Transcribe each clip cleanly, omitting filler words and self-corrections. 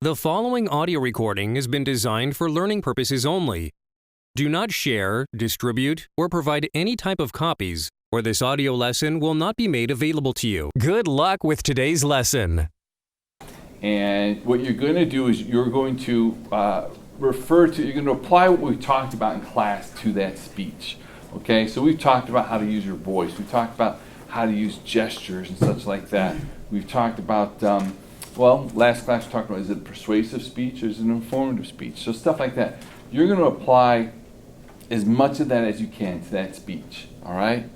The following audio recording has been designed for learning purposes only. Do not share, distribute, or provide any type of copies, or this audio lesson will not be made available to you. Good luck with today's lesson. And what you're going to do is you're going to you're going to apply what we talked about in class to that speech. Okay, so we've talked about how to use your voice. We've talked about how to use gestures and such like that. We've talked about, last class we talked about, is it persuasive speech or is it an informative speech? So stuff like that. You're going to apply as much of that as you can to that speech, all right?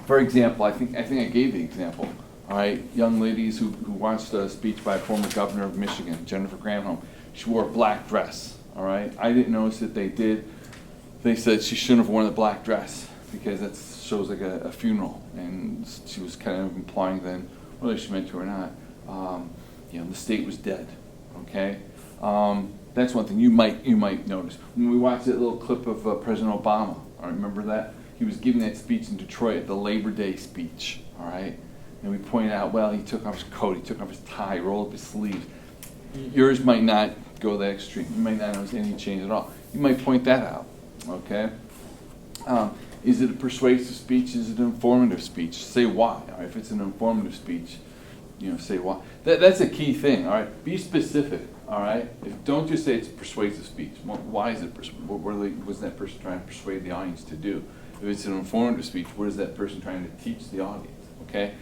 For example, I think I gave the example, all right? Young ladies who watched a speech by a former governor of Michigan, Jennifer Granholm. She wore a black dress, all right? I didn't notice that they did. They said she shouldn't have worn the black dress because that shows like a funeral, and she was kind of implying then, whether she meant to or not, the state was dead, okay? That's one thing you might notice. When we watched that little clip of President Obama, I remember that? He was giving that speech in Detroit, the Labor Day speech, all right? And we pointed out, well, he took off his coat, he took off his tie, rolled up his sleeves. Yours might not go that extreme. You might not notice any change at all. You might point that out, okay? Is it a persuasive speech? Is it an informative speech? Say why. All right? If it's an informative speech, say why. That's a key thing. All right, be specific. All right, don't just say it's a persuasive speech. Why is it? What's that person trying to persuade the audience to do? If it's an informative speech, what is that person trying to teach the audience? Okay,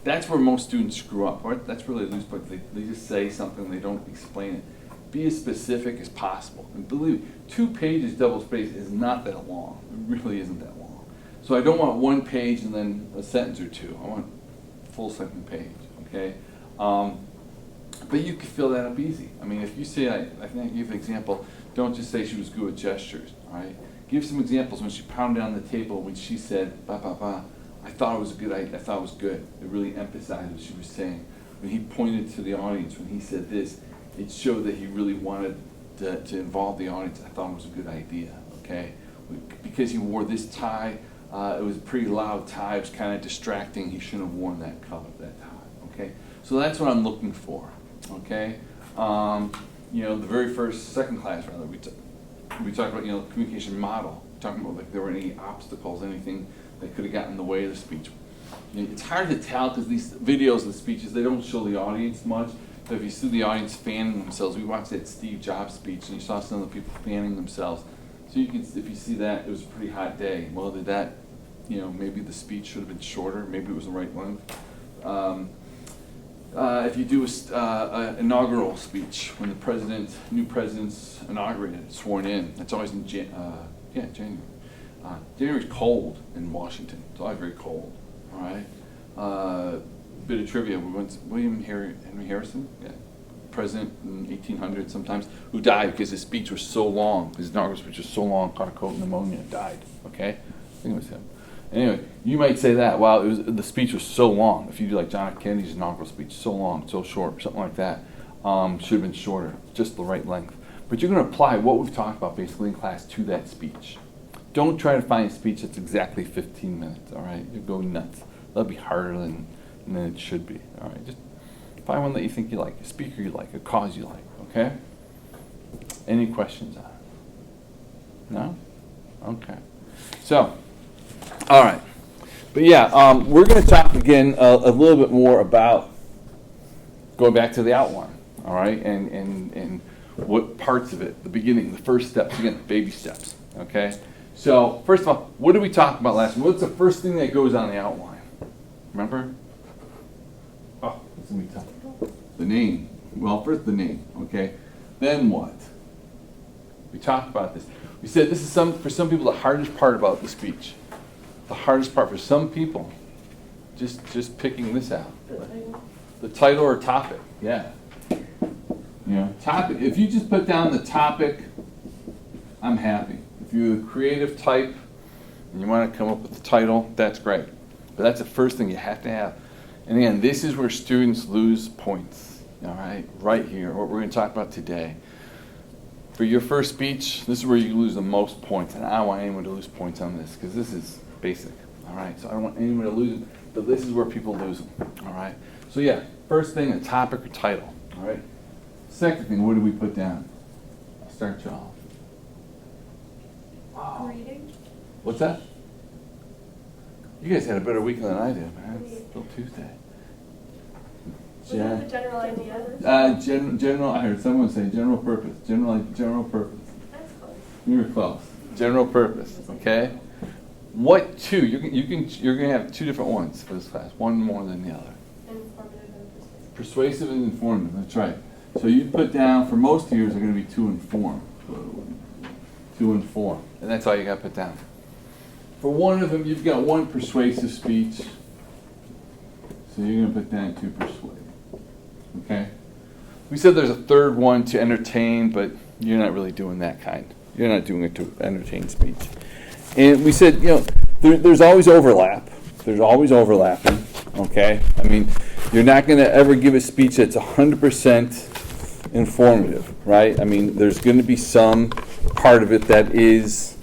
that's where most students screw up. Right? That's where they lose points. They just say something, they don't explain it. Be as specific as possible. And believe me, 2 pages double-spaced is not that long. It really isn't that long. So I don't want 1 page and then a sentence or 2. I want a full second page, okay? But you can fill that up easy. I mean, if you say, I think I gave an example, don't just say she was good with gestures, all right? Give some examples when she pounded on the table, when she said, ba, ba, ba. I thought it was a good idea. I thought it was good. It really emphasized what she was saying. When he pointed to the audience, when he said this, it showed that he really wanted to involve the audience. I thought it was a good idea, okay? Because he wore this tie, it was a pretty loud tie, it was kind of distracting. He shouldn't have worn that color, that tie, okay? So that's what I'm looking for, okay? The very second class rather, we talked about, communication model, talking about like there were any obstacles, anything that could have gotten in the way of the speech. It's hard to tell because these videos of the speeches, they don't show the audience much. So if you see the audience fanning themselves, we watched that Steve Jobs speech and you saw some of the people fanning themselves. So if you see that, it was a pretty hot day. Well, did that, maybe the speech should have been shorter, maybe it was the right length. If you do an inaugural speech, when the new president's inaugurated, sworn in, that's always in January. January's cold in Washington. It's always very cold, all right? Bit of trivia, William Henry Harrison, president in 1800 sometimes, who died because his speech was so long, his inaugural speech was so long, caught a cold pneumonia, died, okay? I think it was him. Anyway, you might say that, the speech was so long. If you do like John F. Kennedy's inaugural speech, so long, so short, something like that, should have been shorter, just the right length. But you're going to apply what we've talked about basically in class to that speech. Don't try to find a speech that's exactly 15 minutes, all right? You'll go nuts. That'll be harder than it should be, all right? Just find one that you think you like, a speaker you like, a cause you like, okay? Any questions on it? No? Okay. So, all right. But yeah, we're going to talk again a little bit more about going back to the outline, all right? And what parts of it, the beginning, the first steps, again, baby steps, okay? So, first of all, what did we talk about last week? What's the first thing that goes on the outline? Remember? Oh, this is going to be tough. The name. Well, first the name, okay? Then what? We talked about this. We said this is for some people the hardest part about the speech. The hardest part for some people, just picking this out. The title or topic, yeah. Topic. If you just put down the topic, I'm happy. If you're a creative type and you want to come up with the title, that's great. But that's the first thing you have to have. And again, this is where students lose points, all right here, what we're going to talk about today. For your first speech, this is where you lose the most points, and I don't want anyone to lose points on this, because this is basic, all right? So I don't want anyone to lose it, but this is where people lose them, all right? So yeah, first thing, a topic or title, All right. Second thing, what do we put down? I'll start you off. Wow. Reading. What's that? You guys had a better weekend than I did, man. It's still Tuesday. The general idea. General. I heard someone say general purpose. General purpose. That's close. You were close. General purpose. Okay. What two? You're gonna have two different ones for this class. One more than the other. Informative and persuasive. Persuasive and informative. That's right. So you put down for most of yours are going to be to inform. To inform, and that's all you got to put down. For one of them, you've got one persuasive speech. So you're going to put down to persuade. Okay? We said there's a third one to entertain, but you're not really doing that kind. You're not doing it to entertain speech. And we said, there's always overlap. There's always overlapping. Okay? I mean, you're not going to ever give a speech that's 100% informative, right? I mean, there's going to be some part of it that is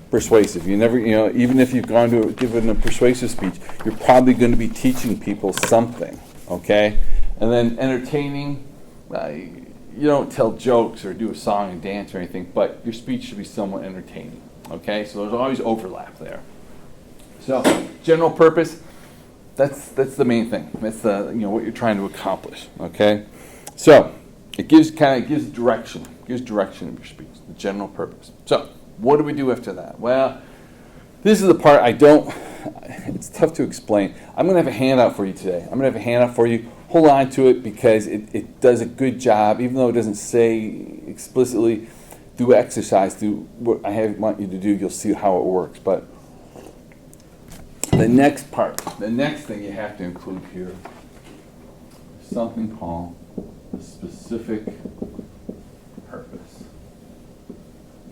persuasive. You never, even if you've gone to given a persuasive speech, you're probably going to be teaching people something, okay? And then entertaining, you don't tell jokes or do a song and dance or anything, but your speech should be somewhat entertaining, okay? So there's always overlap there. So general purpose, that's the main thing. That's the what you're trying to accomplish, okay? So it gives direction. Gives direction of your speech, the general purpose. So what do we do after that? Well, this is the part it's tough to explain. I'm going to have a handout for you today. I'm going to have a handout for you. Hold on to it because it does a good job, even though it doesn't say explicitly, through exercise, through what I want you to do, you'll see how it works. But the next thing you have to include here is something called the specific purpose.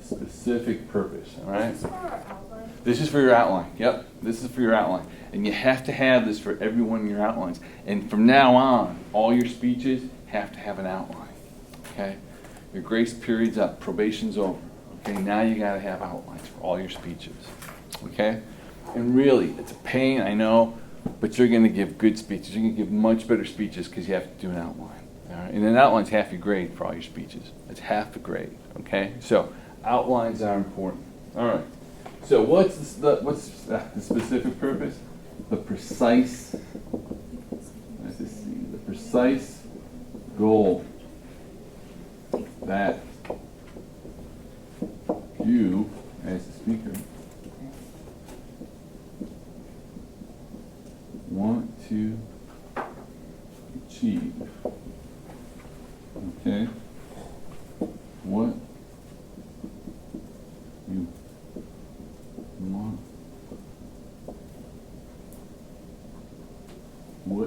Specific purpose, all right? This is for our outline. This is for your outline. Yep, this is for your outline. And you have to have this for every one of your outlines. And from now on, all your speeches have to have an outline, okay? Your grace period's up, probation's over. Okay, now you got to have outlines for all your speeches, okay? And really, it's a pain, I know, but you're going to give good speeches. You're going to give much better speeches because you have to do an outline. All right? And an outline's half your grade for all your speeches. It's half the grade, okay? So outlines are important. All right. So what's the specific purpose? The precise goal that you, as a speaker, want to achieve. Okay? What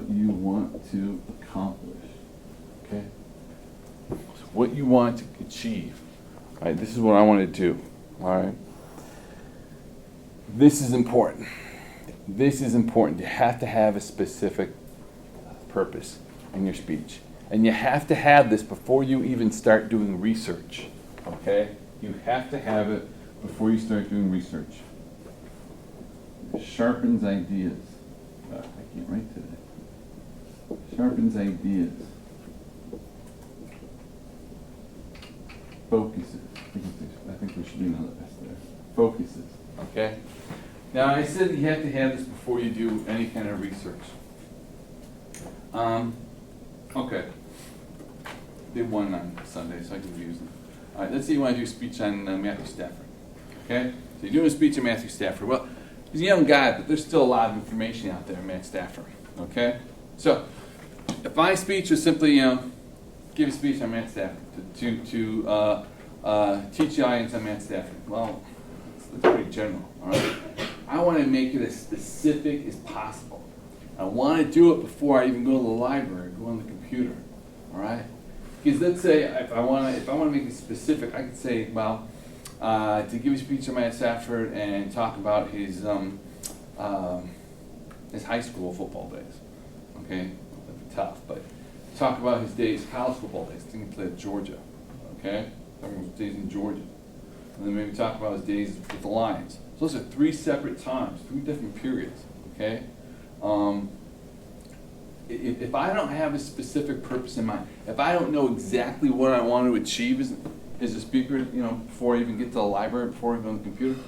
you want to accomplish. Okay? So what you want to achieve. All right, this is what I want to do. All right? This is important. This is important. You have to have a specific purpose in your speech. And you have to have this before you even start doing research. Okay? You have to have it before you start doing research. It sharpens ideas. I can't write today. Sharpens ideas. Focuses. I think there should be another S there. Focuses. Okay? Now I said you have to have this before you do any kind of research. Okay. Did one on Sunday, so I can use them. All right, let's say you want to do a speech on Matthew Stafford. Okay? So you're doing a speech on Matthew Stafford. Well, he's a young guy, but there's still a lot of information out there on Matt Stafford. Okay? So, if my speech is simply, give a speech on Matt Stafford, to teach the audience on Matt Stafford, well, that's pretty general, all right? I want to make it as specific as possible. I want to do it before I even go to the library, go on the computer, all right? Because let's say if I want to make it specific, I could say, well, to give a speech on Matt Stafford and talk about his high school football days. Okay, that'd be tough, but talk about his days, college football days. I think he played at Georgia. Okay, talk about his days in Georgia, and then maybe talk about his days with the Lions. So those are three separate times, three different periods. Okay, if I don't have a specific purpose in mind, if I don't know exactly what I want to achieve as a speaker, you know, before I even get to the library, before I go on the computer,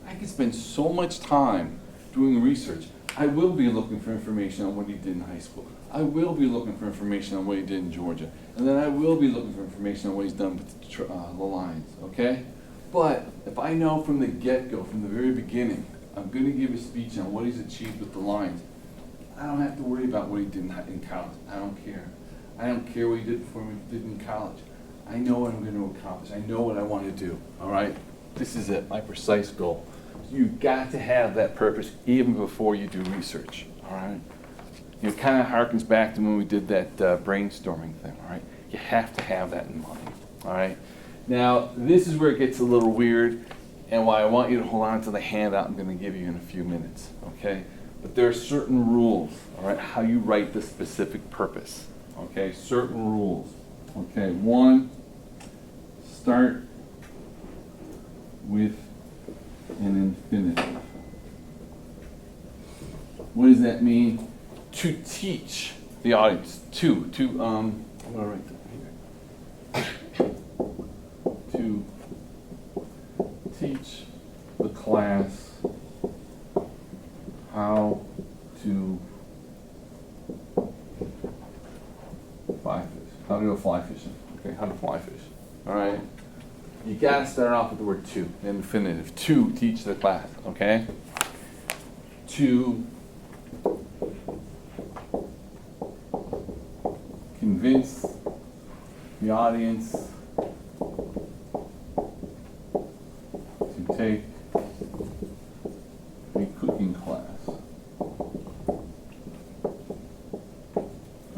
I can spend so much time doing research. I will be looking for information on what he did in high school. I will be looking for information on what he did in Georgia. And then I will be looking for information on what he's done with the Lions, okay? But if I know from the get-go, from the very beginning, I'm going to give a speech on what he's achieved with the Lions, I don't have to worry about what he did in college. I don't care. I don't care what he did before he did in college. I know what I'm going to accomplish. I know what I want to do, all right? This is it, my precise goal. You've got to have that purpose even before you do research, all right? It kind of harkens back to when we did that brainstorming thing, all right? You have to have that in mind, all right? Now, this is where it gets a little weird, and why I want you to hold on to the handout I'm going to give you in a few minutes, okay? But there are certain rules, all right, how you write the specific purpose, okay? Certain rules, okay? One, start with an infinitive. What does that mean? To teach the audience. I'm going to write that here. To teach the class how to fly fish. How to go fly fishing. Okay, how to fly fish. All right. You got to start off with the word to, the infinitive. To teach the class, okay? To convince the audience to take a cooking class.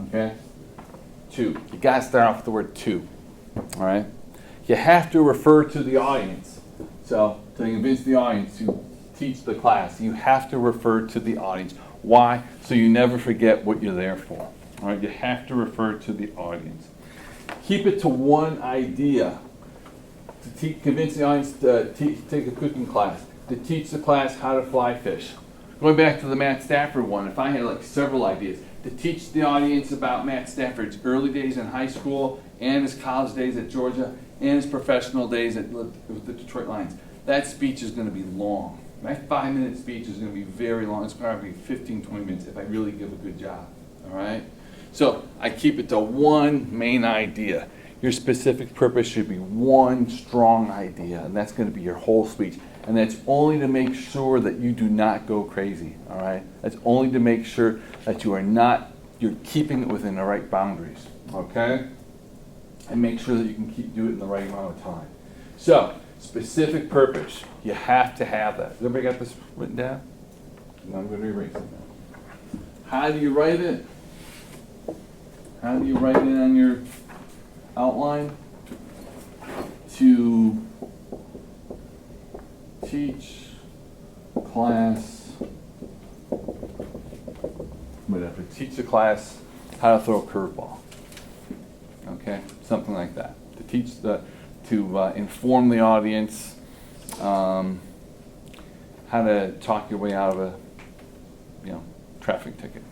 Okay? To. You got to start off with the word to. All right? You have to refer to the audience. So, to convince the audience to teach the class, you have to refer to the audience. Why? So you never forget what you're there for. All right? You have to refer to the audience. Keep it to one idea. To convince the audience to take a cooking class. To teach the class how to fly fish. Going back to the Matt Stafford one, if I had like several ideas. To teach the audience about Matt Stafford's early days in high school and his college days at Georgia and his professional days with the Detroit Lions. That speech is going to be long. That 5-minute speech is going to be very long. It's going to be 15, 20 minutes if I really give a good job. All right? So I keep it to one main idea. Your specific purpose should be one strong idea, and that's going to be your whole speech. And that's only to make sure that you do not go crazy. All right? That's only to make sure that you're keeping it within the right boundaries. Okay? And make sure that you can do it in the right amount of time. So, specific purpose. You have to have that. Has everybody got this written down? And I'm going to erase it now. How do you write it? How do you write it on your outline? To teach class, whatever. Teach the class how to throw a curveball. Okay, something like that. To teach to inform the audience how to talk your way out of a, traffic ticket,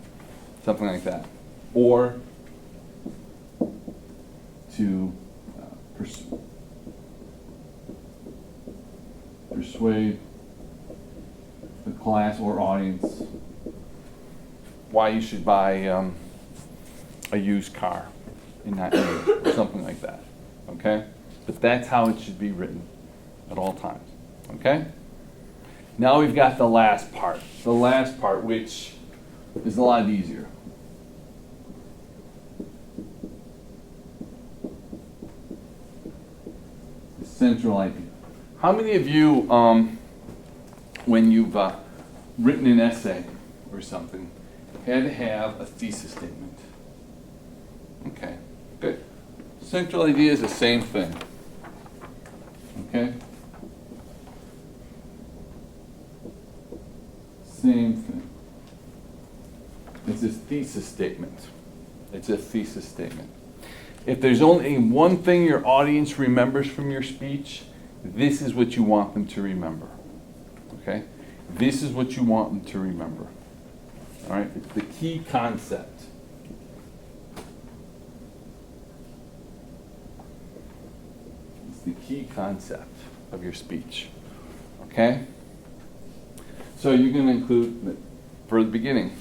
something like that, or to persuade the class or audience why you should buy a used car and not new, or something like that. Okay? But that's how it should be written at all times. Okay? Now we've got the last part. The last part, which is a lot easier. The central idea. How many of you, when you've written an essay or something, had to have a thesis statement? Okay, good. Central idea is the same thing. Okay? Same thing. It's a thesis statement. It's a thesis statement. If there's only one thing your audience remembers from your speech, this is what you want them to remember. Okay? This is what you want them to remember. All right? It's the key concept. It's the key concept of your speech. Okay? So you're going to include, for the beginning,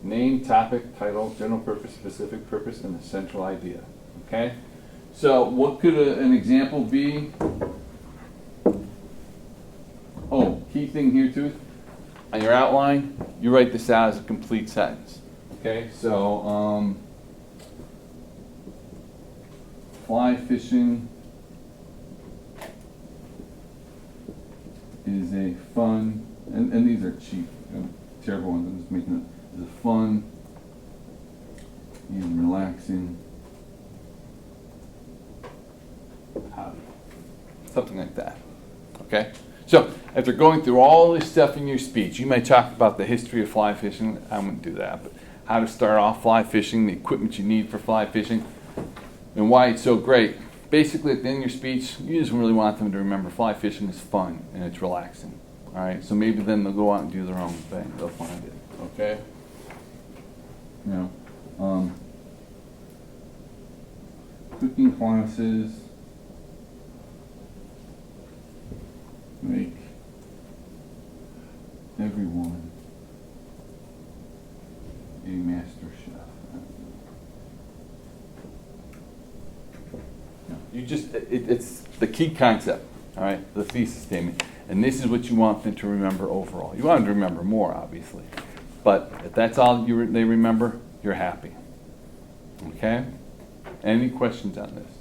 name, topic, title, general purpose, specific purpose, and the central idea. Okay? So what could an example be? Oh, key thing here too, on your outline, you write this out as a complete sentence. Okay? So, fly fishing is a fun, and these are cheap, terrible ones, I'm just making it, is a fun and relaxing hobby. Something like that. Okay? So, after going through all this stuff in your speech, you may talk about the history of fly fishing. I wouldn't do that, but how to start off fly fishing, the equipment you need for fly fishing, and why it's so great. Basically, at the end of your speech, you just really want them to remember fly fishing is fun and it's relaxing. All right, so maybe then they'll go out and do their own thing. They'll find it. Okay. You know, cooking classes make everyone a master chef. You just, it's the key concept, all right, the thesis statement. And this is what you want them to remember overall. You want them to remember more, obviously. But if that's all they remember, you're happy. Okay? Any questions on this?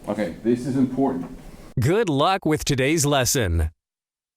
Okay, this is important. Good luck with today's lesson.